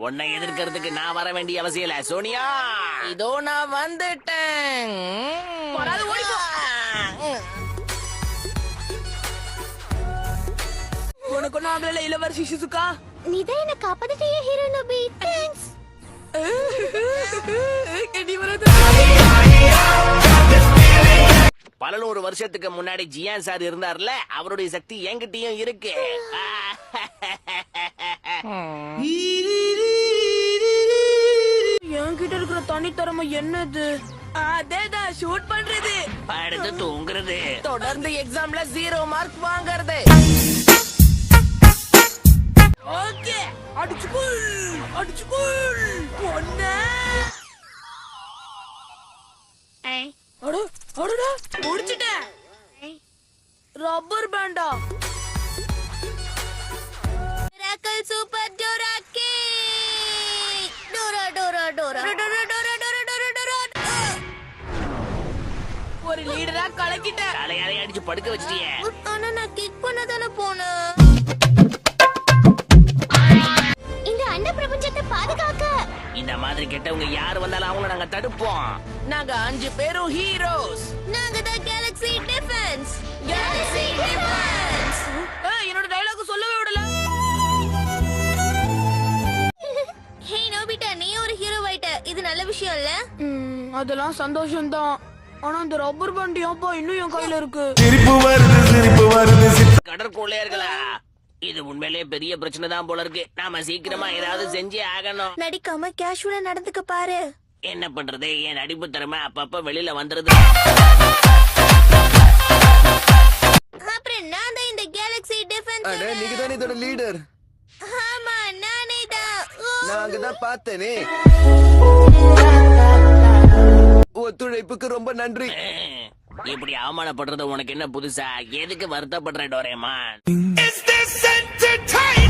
உன்னை எதிர்க்கிறதுக்கு நான் வர வேண்டிய அவசியம் இல்ல சோனியா. இதோ நான் வந்துட்டேன். உனக்கு ஒன்னும் ஆகல இளவரசி ஷிசுகா. நீதான் என்ன காப்பாத்திட்டியே ஹிரோனோபி. தேங்க்ஸ். பல 100 வருஷத்துக்கு முன்னாடி ஜியான் சார் இருந்தார்ல, அவருடைய சக்தி என்கிட்டயும் இருக்கு. என்கிட்ட இருக்கிற தனித்திறமை என்னது? அதேதான் ஷூட் பண்றது, அடுத்து தூங்குறது, தொடர்ந்து எக்ஸாம்ல 0 மார்க் வாங்குறது. ஓகே அடிச்சுக்குள் அடிச்சுக்குள் ஒண்ணு. முடிச்சிட்டேன். ரப்பர் பேண்டா மிராக்கிள் சூப்பர் டோரா கே Dora Dora Dora Dora Dora Dora Dora Dora. ஒரு லீடரா கலக்கிட்டேன். தலையாலே அடிச்சு படுக்க வச்சிட்டிய. ஆனா நான் கிக் பண்ணதானே போனேன். இந்த அண்ட பிரபஞ்சத்தை பாதுகாக்க இந்த மாதிரி கெட்டவங்க யாரு வந்தாலும் அவங்கள நாங்க தடுப்போம். நாங்க 5 பேரும் ஹீரோஸ். நாங்க தான் கேலக்ஸி டிஃபென்ஸ். Galaxy defence. என்னோட டயலாக் சொல்லவே விடல. ஹே நோபிட்டா, நீ ஒரு ஹீரோ ஆயிட்ட. இது நல்ல விஷயம் இல்ல? அதெல்லாம் சந்தோஷம் தான். ஆனா இந்த ரப்பர் பேண்ட் ஏப்பா இன்னும் என் கையில இருக்கு. சிரிப்பு வருது. கடற்கொள்ளையர்களா, இது உண்மையிலேயே பெரிய பிரச்சனை தான் போல இருக்கு. நாம சீக்கிரமா ஏதாவது செஞ்சே ஆகணும். நடிக்காம கேஷுவலா நடந்துக்க பாரு. என்ன பண்றது, என் நடிப்பு திறமை அப்பப்ப வெளியில வந்துருது. அப்புறம் நான் தான் இந்த கேலக்ஸி டிஃபென்ஸ். அட, நீங்க தானே இதோட லீடர். ஆமா, நானே தான். நான் அங்கதான் பார்த்தேனே. ஒத்துழைப்புக்கு ரொம்ப நன்றி. இப்படி அவமானப்படுறது உனக்கு என்ன புதுசா? எதுக்கு வருத்தப்படுற டோரேமான்? Is this entertainment?